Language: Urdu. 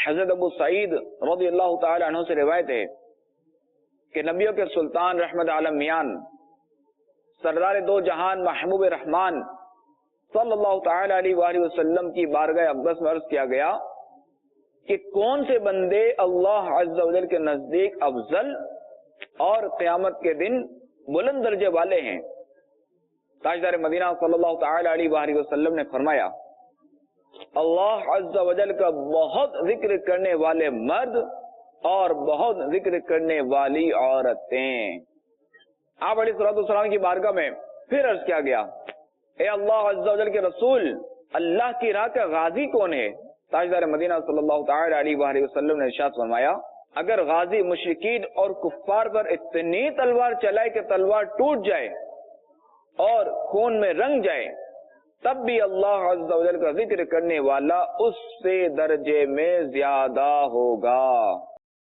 حضرت ابو سعید رضی اللہ تعالی عنہ سے روایت ہے کہ نبیوں کے سلطان رحمت عالم میان سردار دو جہان محبوب رحمان صلی اللہ تعالی علیہ وآلہ وسلم کی بارگاہ اقدس میں عرض کیا گیا کہ کون سے بندے اللہ عز و جل کے نزدیک افضل اور قیامت کے دن بلند درجے والے ہیں؟ تاجدار مدینہ صلی اللہ تعالی علیہ وآلہ وسلم نے فرمایا اللہ عز و جل کا بہت ذکر کرنے والے مرد اور بہت ذکر کرنے والی عورتیں۔ آپ علیہ الصلوۃ والسلام کی بارگاہ میں پھر عرض کیا گیا اے اللہ عز و جل کے رسول، اللہ کی راہ کا غازی کون ہے؟ تاجدار مدینہ صلی اللہ تعالی علیہ وآلہ وسلم نے ارشاد فرمایا اگر غازی مشرکین اور کفار پر اتنی تلوار چلائے کہ تلوار ٹوٹ جائے اور خون میں رنگ جائے تب بھی اللہ عز و جل کا ذکر کرنے والا اس سے درجے میں زیادہ ہوگا۔